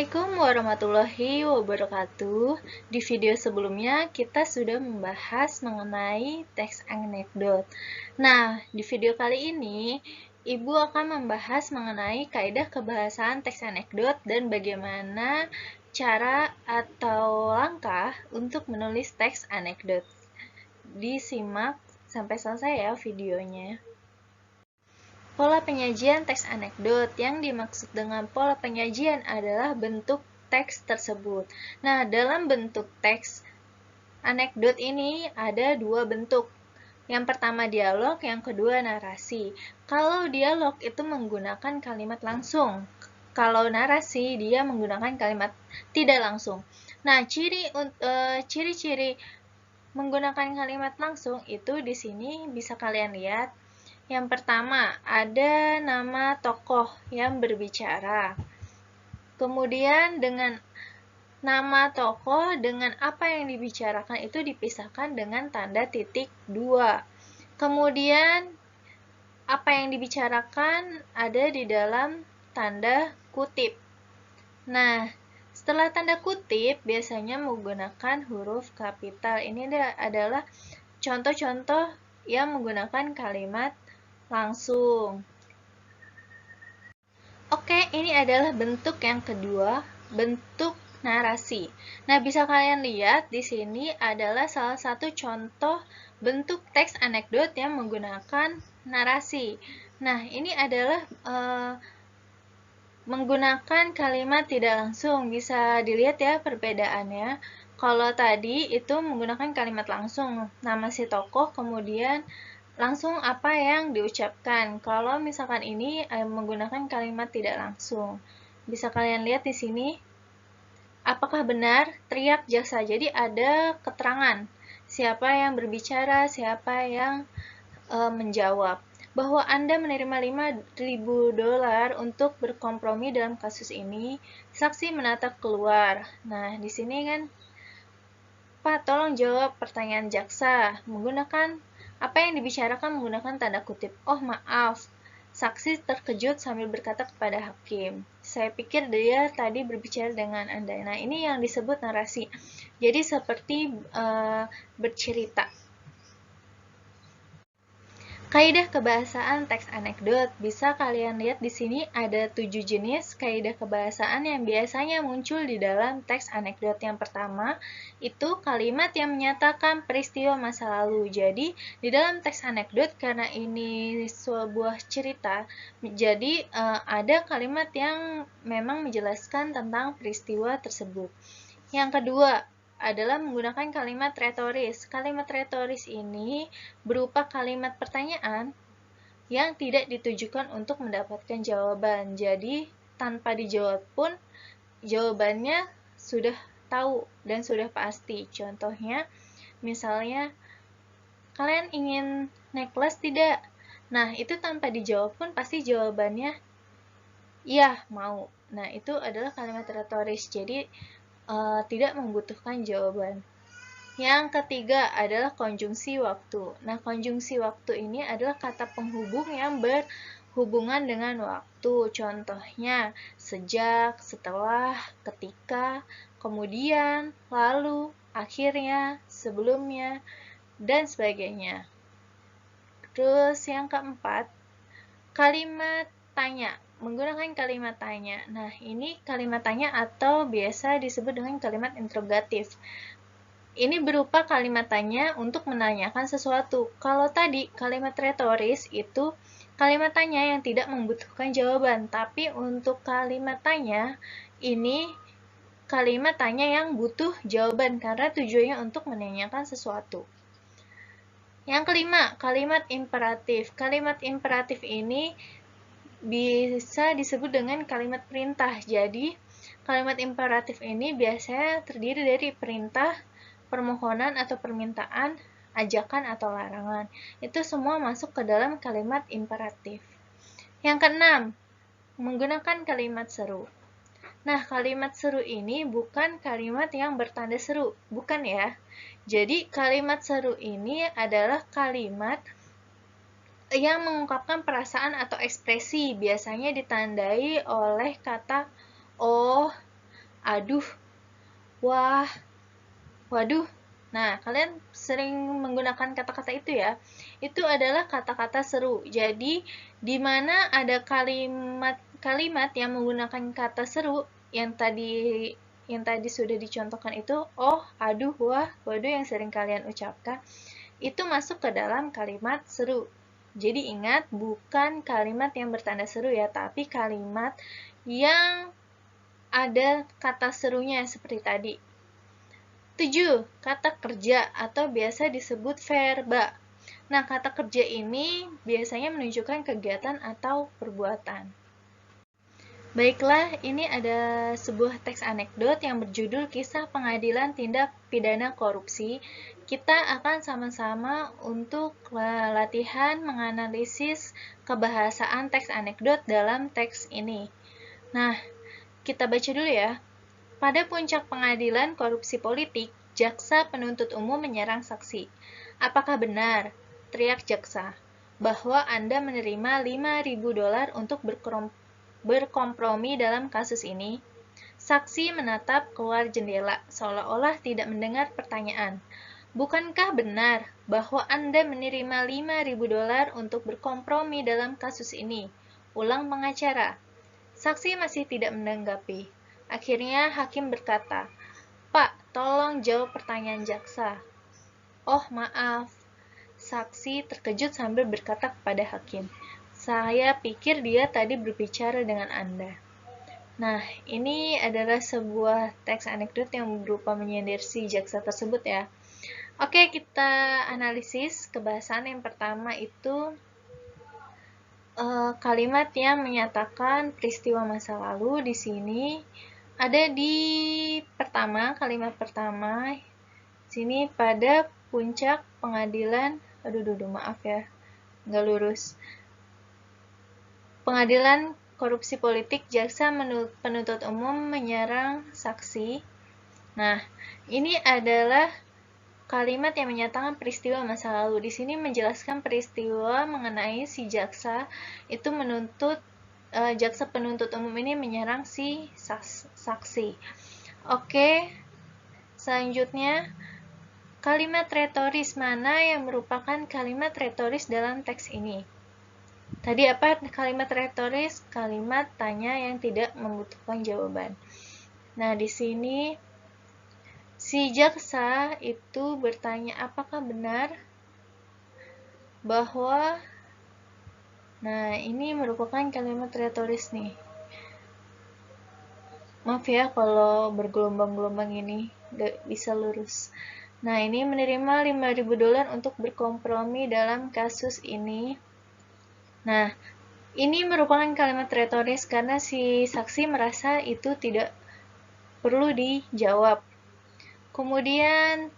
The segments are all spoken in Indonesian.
Assalamualaikum warahmatullahi wabarakatuh. Di video sebelumnya kita sudah membahas mengenai teks anekdot. Nah, di video kali ini Ibu akan membahas mengenai kaidah kebahasaan teks anekdot dan bagaimana cara atau langkah untuk menulis teks anekdot. Disimak sampai selesai ya videonya. Pola penyajian teks anekdot. Yang dimaksud dengan pola penyajian adalah bentuk teks tersebut. Nah, dalam bentuk teks anekdot ini ada dua bentuk. Yang pertama dialog, yang kedua narasi. Kalau dialog itu menggunakan kalimat langsung. Kalau narasi dia menggunakan kalimat tidak langsung. Nah, ciri-ciri menggunakan kalimat langsung itu di sini bisa kalian lihat. Yang pertama, ada nama tokoh yang berbicara. Kemudian dengan nama tokoh dengan apa yang dibicarakan itu dipisahkan dengan tanda titik 2. Kemudian apa yang dibicarakan ada di dalam tanda kutip. Nah, setelah tanda kutip biasanya menggunakan huruf kapital. Ini adalah contoh-contoh yang menggunakan kalimat langsung. Oke, ini adalah bentuk yang kedua, bentuk narasi. Nah, bisa kalian lihat di sini adalah salah satu contoh bentuk teks anekdot yang menggunakan narasi. Nah, ini adalah menggunakan kalimat tidak langsung. Bisa dilihat ya perbedaannya. Kalau tadi itu menggunakan kalimat langsung, nama si tokoh, kemudian langsung apa yang diucapkan. Kalau misalkan ini menggunakan kalimat tidak langsung. Bisa kalian lihat di sini. Apakah benar? Teriak jaksa. Jadi ada keterangan. Siapa yang berbicara, siapa yang menjawab. Bahwa Anda menerima $5.000 untuk berkompromi dalam kasus ini, saksi menatap keluar. Nah, di sini kan, Pak, tolong jawab pertanyaan jaksa menggunakan apa yang dibicarakan menggunakan tanda kutip. Oh, maaf. Saksi terkejut sambil berkata kepada hakim, saya pikir dia tadi berbicara dengan Anda. Nah, ini yang disebut narasi. Jadi seperti bercerita. Kaidah kebahasaan teks anekdot. Bisa kalian lihat di sini ada 7 jenis kaidah kebahasaan yang biasanya muncul di dalam teks anekdot. Yang pertama, itu kalimat yang menyatakan peristiwa masa lalu. Jadi, di dalam teks anekdot, karena ini sebuah cerita, jadi ada kalimat yang memang menjelaskan tentang peristiwa tersebut. Yang kedua, adalah menggunakan kalimat retoris. Kalimat retoris ini berupa kalimat pertanyaan yang tidak ditujukan untuk mendapatkan jawaban. Jadi, tanpa dijawab pun, jawabannya sudah tahu dan sudah pasti. Contohnya, misalnya, kalian ingin naik kelas tidak? Nah, itu tanpa dijawab pun pasti jawabannya, iya, mau. Nah, itu adalah kalimat retoris. Jadi, tidak membutuhkan jawaban. Yang ketiga adalah konjungsi waktu. Nah, konjungsi waktu ini adalah kata penghubung yang berhubungan dengan waktu. Contohnya, sejak, setelah, ketika, kemudian, lalu, akhirnya, sebelumnya, dan sebagainya. Terus yang keempat, kalimat tanya. Menggunakan kalimat tanya. Nah, ini kalimat tanya atau biasa disebut dengan kalimat interrogatif. Ini berupa kalimat tanya untuk menanyakan sesuatu. Kalau tadi kalimat retoris itu kalimat tanya yang tidak membutuhkan jawaban, tapi untuk kalimat tanya ini kalimat tanya yang butuh jawaban karena tujuannya untuk menanyakan sesuatu. Yang kelima, kalimat imperatif. Kalimat imperatif ini bisa disebut dengan kalimat perintah. Jadi, kalimat imperatif ini biasanya terdiri dari perintah, permohonan atau permintaan, ajakan atau larangan. Itu semua masuk ke dalam kalimat imperatif. Yang keenam, menggunakan kalimat seru. Nah, kalimat seru ini bukan kalimat yang bertanda seru, bukan ya. Jadi, kalimat seru ini adalah kalimat yang mengungkapkan perasaan atau ekspresi, biasanya ditandai oleh kata oh, aduh, wah, waduh. Nah, kalian sering menggunakan kata-kata itu ya. Itu adalah kata-kata seru. Jadi, di mana ada kalimat yang menggunakan kata seru yang tadi sudah dicontohkan itu, oh, aduh, wah, waduh yang sering kalian ucapkan, itu masuk ke dalam kalimat seru. Jadi ingat, bukan kalimat yang bertanda seru ya, tapi kalimat yang ada kata serunya seperti tadi. 7. Kata kerja atau biasa disebut verba. Nah, kata kerja ini biasanya menunjukkan kegiatan atau perbuatan. Baiklah, ini ada sebuah teks anekdot yang berjudul Kisah Pengadilan Tindak Pidana Korupsi. Kita akan sama-sama untuk latihan menganalisis kebahasaan teks anekdot dalam teks ini. Nah, kita baca dulu ya. Pada puncak pengadilan korupsi politik, jaksa penuntut umum menyerang saksi. Apakah benar, teriak jaksa, bahwa Anda menerima $5.000 untuk berkompromi dalam kasus ini? Saksi menatap keluar jendela, seolah-olah tidak mendengar pertanyaan. Bukankah benar bahwa Anda menerima $5.000 untuk berkompromi dalam kasus ini? Ulang pengacara. Saksi masih tidak menanggapi. Akhirnya hakim berkata, "Pak, tolong jawab pertanyaan jaksa." "Oh, maaf." Saksi terkejut sambil berkata kepada hakim, "Saya pikir dia tadi berbicara dengan Anda." Nah, ini adalah sebuah teks anekdot yang berupa menyindir si jaksa tersebut ya. Oke, kita analisis kebahasaan yang pertama itu kalimat yang menyatakan peristiwa masa lalu. Di sini ada di kalimat pertama, sini pada puncak pengadilan, maaf ya, nggak lurus. Pengadilan korupsi politik, jaksa penuntut umum menyerang saksi. Nah, ini adalah kalimat yang menyatakan peristiwa masa lalu. Di sini menjelaskan peristiwa mengenai si jaksa itu jaksa penuntut umum ini menyerang si saksi. Oke, selanjutnya kalimat retoris mana yang merupakan kalimat retoris dalam teks ini? Tadi apa kalimat retoris? Kalimat tanya yang tidak membutuhkan jawaban. Nah, di sini si jaksa itu bertanya apakah benar bahwa, nah ini merupakan kalimat retoris nih. Maaf ya kalau bergelombang-gelombang ini gak bisa lurus. Nah, ini menerima $5.000 untuk berkompromi dalam kasus ini. Nah, ini merupakan kalimat retoris karena si saksi merasa itu tidak perlu dijawab. Kemudian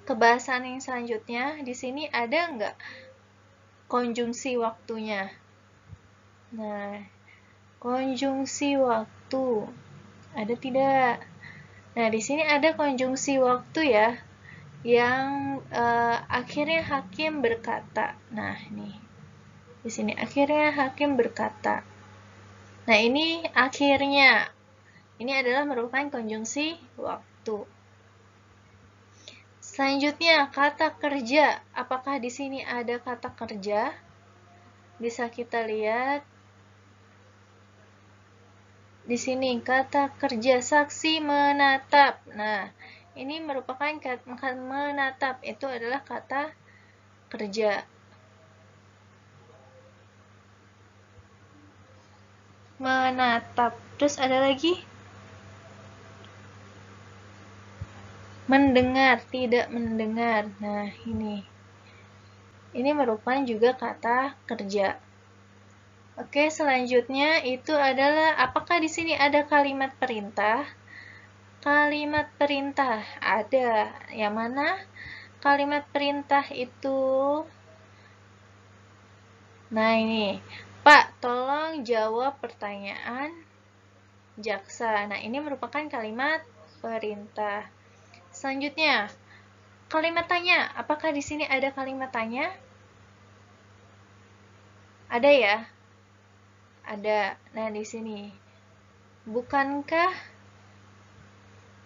kebahasaan yang selanjutnya, di sini ada nggak konjungsi waktunya? Nah, konjungsi waktu ada tidak? Nah, di sini ada konjungsi waktu ya, yang akhirnya hakim berkata. Nah, ini di sini akhirnya hakim berkata. Nah, ini akhirnya. Ini adalah merupakan konjungsi waktu. Selanjutnya, kata kerja. Apakah di sini ada kata kerja? Bisa kita lihat. Di sini kata kerja, saksi menatap. Nah, ini merupakan menatap, itu adalah kata kerja. Menatap. Terus ada lagi? Mendengar, tidak mendengar. Nah, ini. Ini merupakan juga kata kerja. Oke, selanjutnya itu adalah apakah di sini ada kalimat perintah? Kalimat perintah ada. Yang mana? Kalimat perintah itu. Nah, ini. Pak, tolong jawab pertanyaan jaksa. Nah, ini merupakan kalimat perintah. Selanjutnya, kalimat tanya. Apakah di sini ada kalimat tanya? Ada ya? Ada. Nah, di sini. Bukankah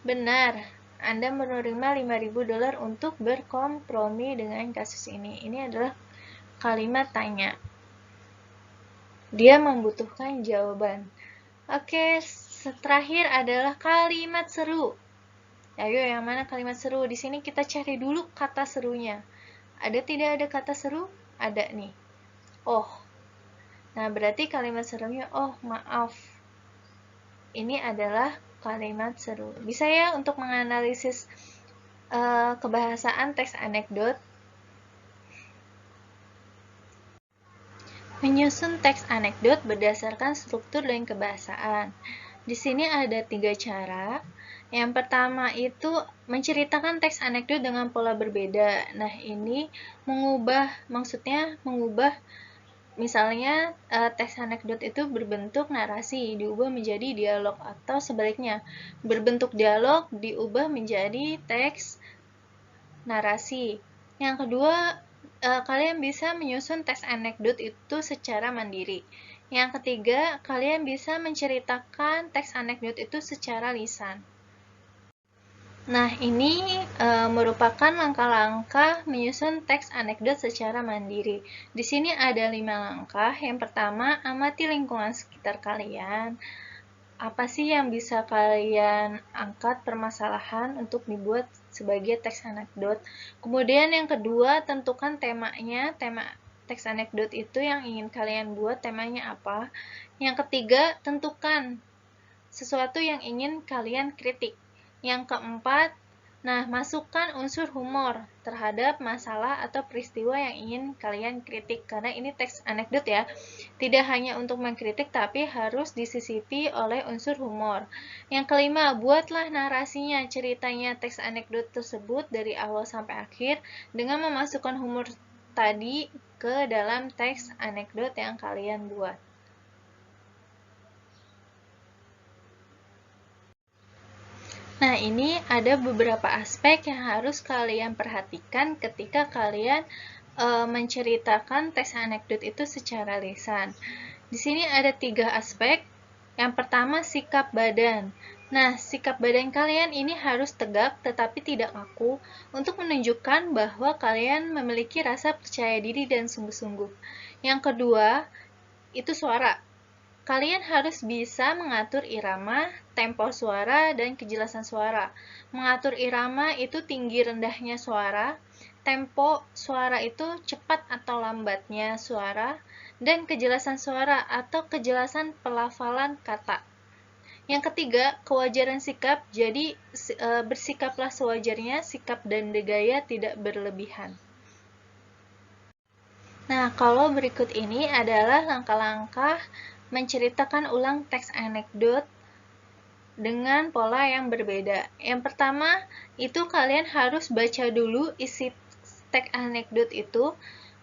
Benar, Anda menerima $5.000 untuk berkompromi dengan kasus ini. Ini adalah kalimat tanya. Dia membutuhkan jawaban. Oke, terakhir adalah kalimat seru. Ayo, yang mana kalimat seru? Di sini kita cari dulu kata serunya. Ada tidak ada kata seru? Ada nih. Oh. Nah, berarti kalimat serunya, oh maaf. Ini adalah kalimat seru. Bisa ya untuk menganalisis kebahasaan teks anekdot. Menyusun teks anekdot berdasarkan struktur dan kebahasaan. Di sini ada 3 cara. Yang pertama itu menceritakan teks anekdot dengan pola berbeda. Nah, ini maksudnya mengubah misalnya teks anekdot itu berbentuk narasi diubah menjadi dialog, atau sebaliknya, berbentuk dialog diubah menjadi teks narasi. Yang kedua, kalian bisa menyusun teks anekdot itu secara mandiri. Yang ketiga, kalian bisa menceritakan teks anekdot itu secara lisan. Nah, ini merupakan langkah-langkah menyusun teks anekdot secara mandiri. Di sini ada 5 langkah. Yang pertama, amati lingkungan sekitar kalian. Apa sih yang bisa kalian angkat permasalahan untuk dibuat sebagai teks anekdot? Kemudian yang kedua, tentukan temanya. Tema teks anekdot itu yang ingin kalian buat, temanya apa? Yang ketiga, tentukan sesuatu yang ingin kalian kritik. Yang keempat, masukkan unsur humor terhadap masalah atau peristiwa yang ingin kalian kritik. Karena ini teks anekdot ya, tidak hanya untuk mengkritik, tapi harus disisipi oleh unsur humor. Yang kelima, buatlah narasinya, ceritanya teks anekdot tersebut dari awal sampai akhir dengan memasukkan humor tadi ke dalam teks anekdot yang kalian buat. Nah, ini ada beberapa aspek yang harus kalian perhatikan ketika kalian menceritakan teks anekdot itu secara lisan. Di sini ada 3 aspek. Yang pertama, sikap badan. Nah, sikap badan kalian ini harus tegak tetapi tidak kaku untuk menunjukkan bahwa kalian memiliki rasa percaya diri dan sungguh-sungguh. Yang kedua, itu suara. Kalian harus bisa mengatur irama, tempo suara, dan kejelasan suara. Mengatur irama itu tinggi rendahnya suara, tempo suara itu cepat atau lambatnya suara, dan kejelasan suara atau kejelasan pelafalan kata. Yang ketiga, kewajaran sikap. Jadi, bersikaplah sewajarnya, sikap dan gaya tidak berlebihan. Nah, kalau berikut ini adalah langkah-langkah menceritakan ulang teks anekdot dengan pola yang berbeda. Yang pertama, itu kalian harus baca dulu isi teks anekdot itu,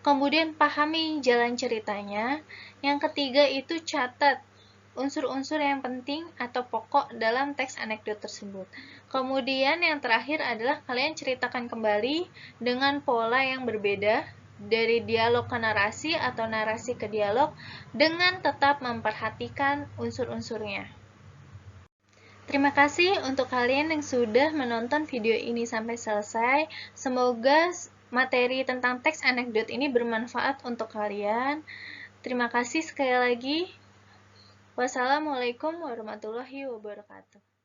kemudian pahami jalan ceritanya. Yang ketiga, itu catat unsur-unsur yang penting atau pokok dalam teks anekdot tersebut. Kemudian yang terakhir adalah kalian ceritakan kembali dengan pola yang berbeda, dari dialog ke narasi atau narasi ke dialog, dengan tetap memperhatikan unsur-unsurnya. Terima kasih untuk kalian yang sudah menonton video ini sampai selesai. Semoga materi tentang teks anekdot ini bermanfaat untuk kalian. Terima kasih sekali lagi. Wassalamualaikum warahmatullahi wabarakatuh.